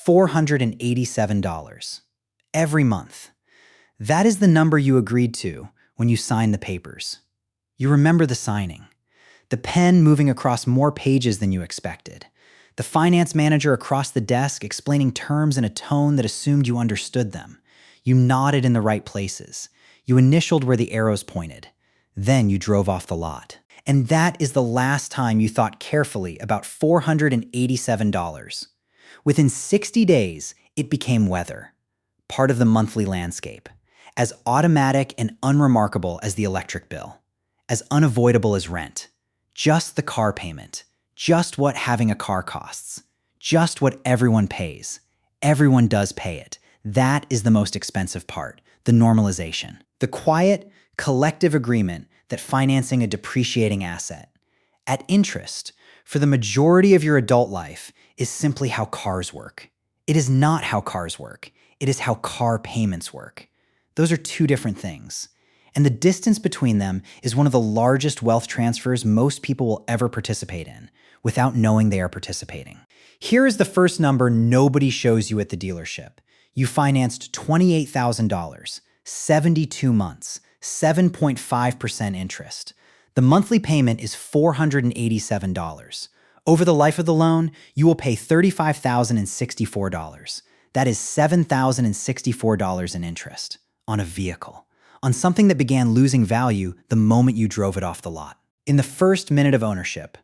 $487 every month. That is the number you agreed to when you signed the papers. You remember the signing, the pen moving across more pages than you expected, the finance manager across the desk explaining terms in a tone that assumed you understood them. You nodded in the right places. You initialed where the arrows pointed. Then you drove off the lot. And that is the last time you thought carefully about $487. Within 60 days, it became weather, part of the monthly landscape, as automatic and unremarkable as the electric bill, as unavoidable as rent, just the car payment, just what having a car costs, just what everyone pays. Everyone does pay it. That is the most expensive part, the normalization. The quiet, collective agreement that financing a depreciating asset at interest for the majority of your adult life is simply how cars work. It is not how cars work. It is how car payments work. Those are two different things. And the distance between them is one of the largest wealth transfers most people will ever participate in without knowing they are participating. Here is the first number nobody shows you at the dealership. You financed $28,000, 72 months, 7.5% interest. The monthly payment is $487. Over the life of the loan, you will pay $35,064. That is $7,064 in interest on a vehicle, on something that began losing value the moment you drove it off the lot. In the first minute of ownership,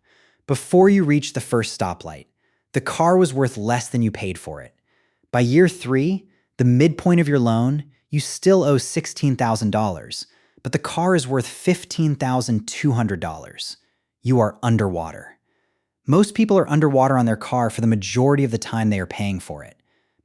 before you reached the first stoplight, the car was worth less than you paid for it. By year 3, the midpoint of your loan, you still owe $16,000, but the car is worth $15,200. You are underwater. Most people are underwater on their car for the majority of the time they are paying for it.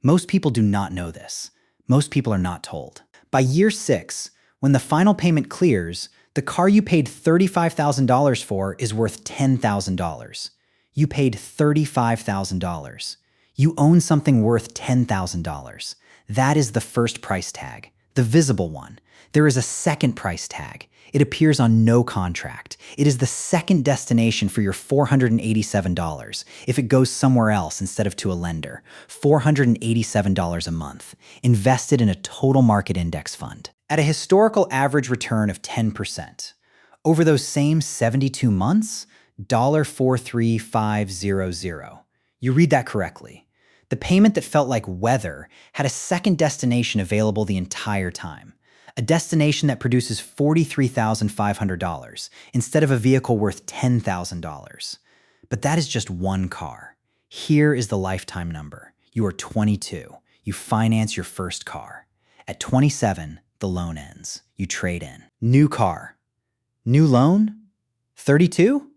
Most people do not know this. Most people are not told. By year 6, when the final payment clears, the car you paid $35,000 for is worth $10,000. You paid $35,000. You own something worth $10,000. That is the first price tag, the visible one. There is a second price tag. It appears on no contract. It is the second destination for your $487 if it goes somewhere else instead of to a lender. $487 a month, invested in a total market index fund. At a historical average return of 10%. Over those same 72 months, $43500. You read that correctly. The payment that felt like weather had a second destination available the entire time. A destination that produces $43,500 instead of a vehicle worth $10,000. But that is just one car. Here is the lifetime number. You are 22. You finance your first car. At 27, the loan ends. You trade in. New car. New loan? 32?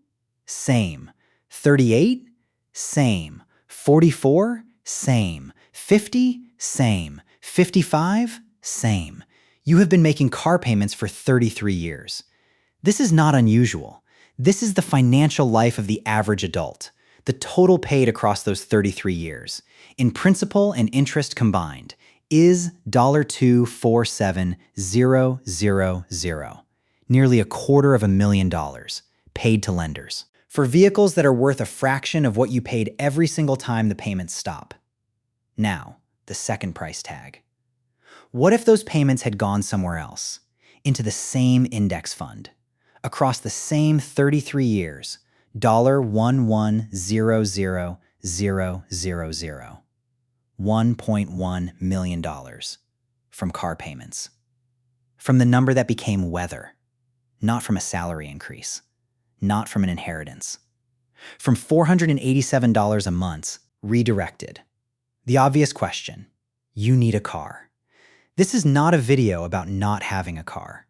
Same. 38? Same. 44? Same. 50? Same. 55? Same. You have been making car payments for 33 years. This is not unusual. This is the financial life of the average adult, the total paid across those 33 years, in principal and interest combined, is $247,000, nearly $250,000, paid to lenders, for vehicles that are worth a fraction of what you paid every single time the payments stop. Now, the second price tag. What if those payments had gone somewhere else, into the same index fund, across the same 33 years, $1100000, $1.1 million from car payments, from the number that became weather, not from a salary increase, not from an inheritance, from $487 a month, redirected. The obvious question, you need a car. This is not a video about not having a car.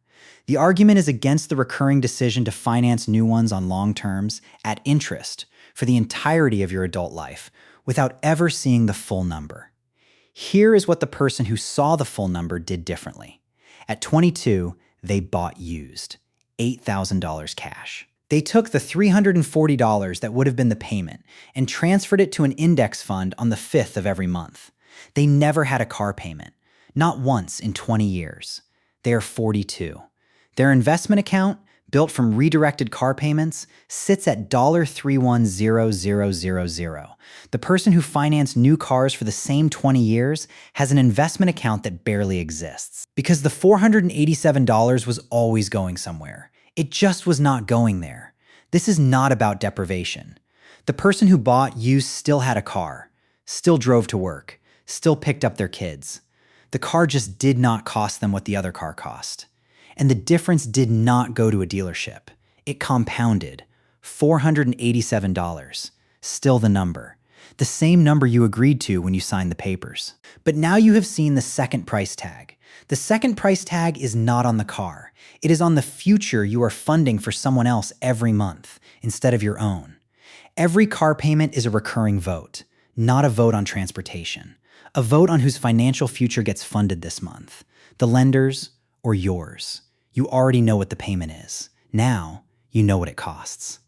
The argument is against the recurring decision to finance new ones on long terms at interest for the entirety of your adult life without ever seeing the full number. Here is what the person who saw the full number did differently. At 22, they bought used, $8,000 cash. They took the $340 that would have been the payment and transferred it to an index fund on the 5th of every month. They never had a car payment. Not once in 20 years. They are 42. Their investment account built from redirected car payments, sits at $310,000. The person who financed new cars for the same 20 years has an investment account that barely exists. Because the $487 was always going somewhere. It just was not going there. This is not about deprivation. The person who bought used still had a car, still drove to work, still picked up their kids. The car just did not cost them what the other car cost. And the difference did not go to a dealership. It compounded. $487. Still the number. The same number you agreed to when you signed the papers. But now you have seen the second price tag. The second price tag is not on the car. It is on the future you are funding for someone else every month instead of your own. Every car payment is a recurring vote, not a vote on transportation. A vote on whose financial future gets funded this month. The lender's or yours. You already know what the payment is. Now, you know what it costs.